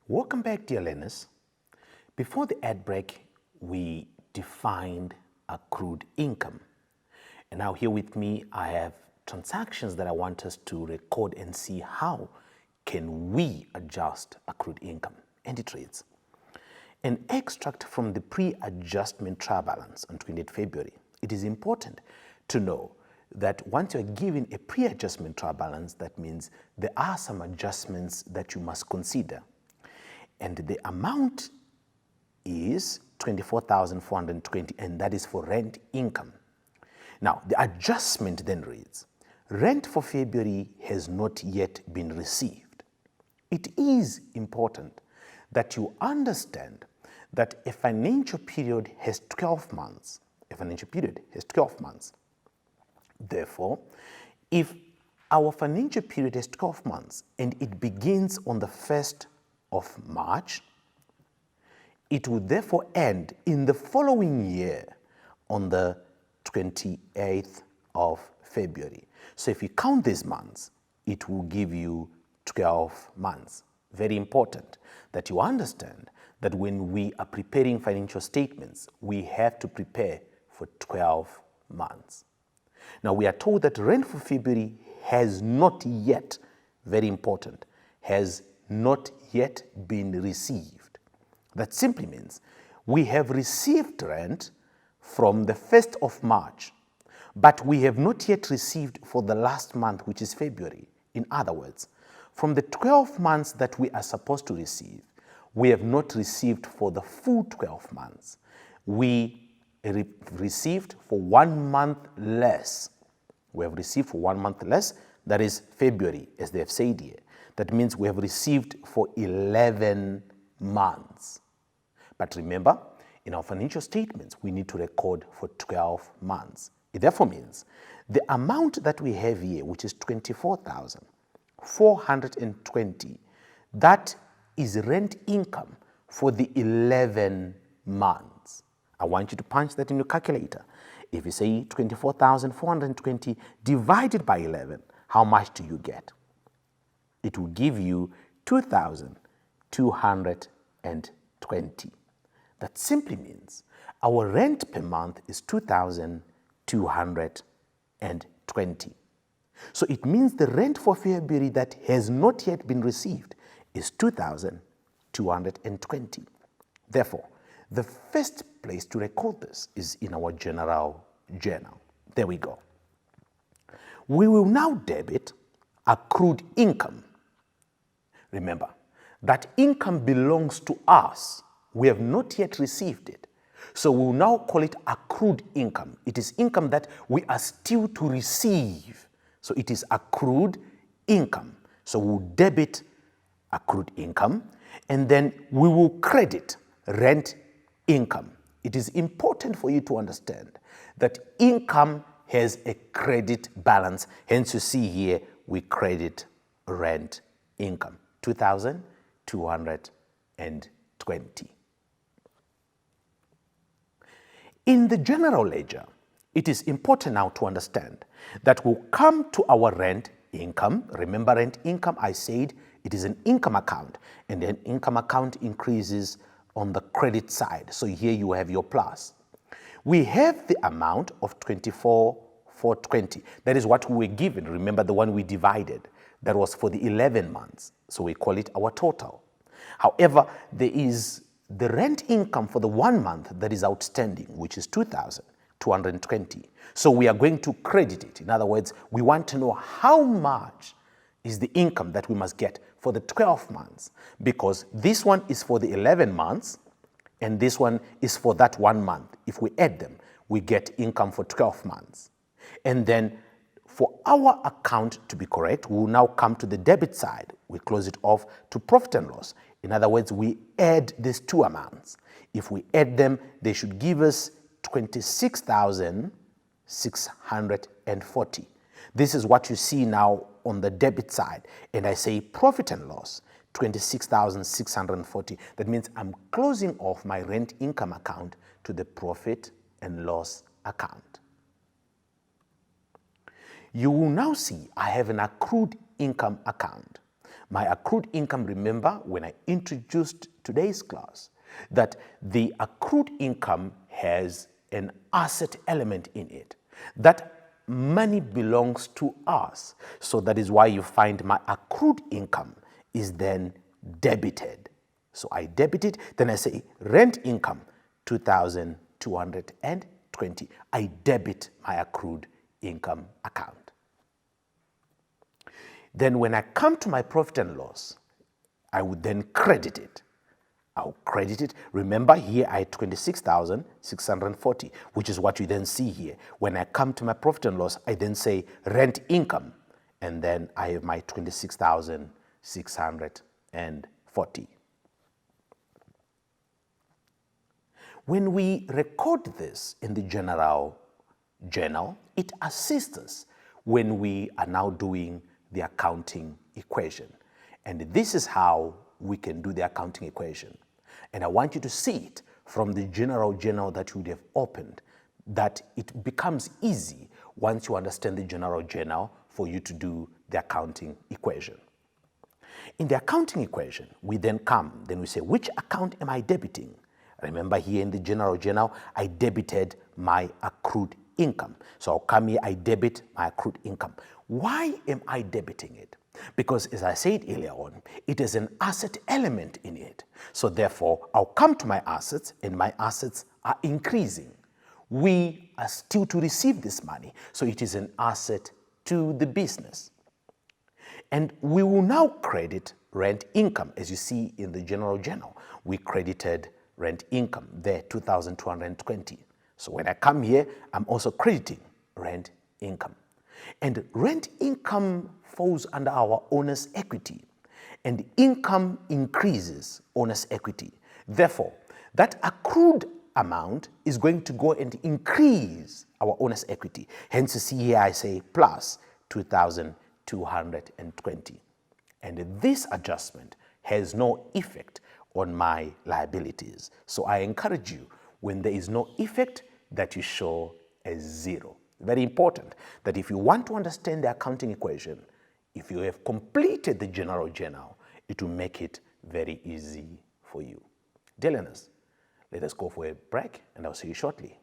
Welcome back, dear learners. Before the ad break, we defined accrued income. And now here with me, I have transactions that I want us to record and see how can we adjust accrued income. And it reads, an extract from the pre-adjustment trial balance on 28 February. It is important to know that once you're given a pre-adjustment trial balance, that means there are some adjustments that you must consider. And the amount is 24,420, and that is for rent income. Now, the adjustment then reads, rent for February has not yet been received. It is important that you understand that a financial period has 12 months. A financial period has 12 months. Therefore, if our financial period has 12 months and it begins on the 1st of March, it would therefore end in the following year on the 28th of February. So if you count these months, it will give you 12 months. Very important that you understand that when we are preparing financial statements, we have to prepare for 12 months. Now we are told that rent for February has not yet, very important, has not yet been received. That simply means we have received rent from the 1st of March, but we have not yet received for the last month, which is February. In other words, from the 12 months that we are supposed to receive, we have not received for the full 12 months. We received for 1 month less. We have received for 1 month less, that is February, as they have said here. That means we have received for 11 months. But remember, in our financial statements, we need to record for 12 months. It therefore means the amount that we have here, which is 24,420, that is rent income for the 11 months. I want you to punch that in your calculator. If you say 24,420 divided by 11, how much do you get? It will give you 2,220. That simply means our rent per month is 2,220. So it means the rent for February that has not yet been received is 2,220. Therefore, the first place to record this is in our general journal. There we go. We will now debit accrued income. Remember, that income belongs to us. We have not yet received it. So we will now call it accrued income. It is income that we are still to receive. So it is accrued income. So we'll debit accrued income, and then we will credit rent income. It is important for you to understand that income has a credit balance. Hence you see here, we credit rent income, 2,220. In the general ledger, it is important now to understand that we'll come to our rent income. Remember, rent income, I said it is an income account, and then income account increases on the credit side. So here you have your plus. We have the amount of 24,420. That is what we were given. Remember the one we divided. That was for the 11 months. So we call it our total. However, there is the rent income for the 1 month that is outstanding, which is 2,220. So we are going to credit it. In other words, we want to know how much is the income that we must get for the 12 months, because this one is for the 11 months and this one is for that 1 month. If we add them, we get income for 12 months. And then for our account to be correct, we will now come to the debit side. We close it off to profit and loss. In other words, we add these two amounts. If we add them, they should give us 26,640. This is what you see now on the debit side. And I say profit and loss, 26,640. That means I'm closing off my rent income account to the profit and loss account. You will now see I have an accrued income account. My accrued income, remember when I introduced today's class, that the accrued income has an asset element in it. That money belongs to us. So that is why you find my accrued income is then debited. So I debit it, then I say rent income, 2,220. I debit my accrued income account. Then when I come to my profit and loss, I would then credit it. I'll credit it. Remember here I had 26,640, which is what you then see here. When I come to my profit and loss, I then say rent income, and then I have my 26,640. When we record this in the general journal, it assists us when we are now doing the accounting equation. And this is how we can do the accounting equation. And I want you to see it from the general journal that you would have opened, that it becomes easy once you understand the general journal for you to do the accounting equation. In the accounting equation, we then we say, which account am I debiting? Remember here in the general journal, I debited my accrued income. So I'll come here, I debit my accrued income. Why am I debiting it? Because as I said earlier on, it is an asset element in it. So therefore, I'll come to my assets and my assets are increasing. We are still to receive this money, so it is an asset to the business. And we will now credit rent income. As you see in the general journal, we credited rent income there, 2,220. So when I come here, I'm also crediting rent income. And rent income falls under our owner's equity, and income increases owner's equity. Therefore, that accrued amount is going to go and increase our owner's equity. Hence, you see here I say plus 2,220. And this adjustment has no effect on my liabilities. So I encourage you, when there is no effect, that you show a zero. Very important that if you want to understand the accounting equation, if you have completed the general journal, it will make it very easy for you. Dear learners, let us go for a break and I'll see you shortly.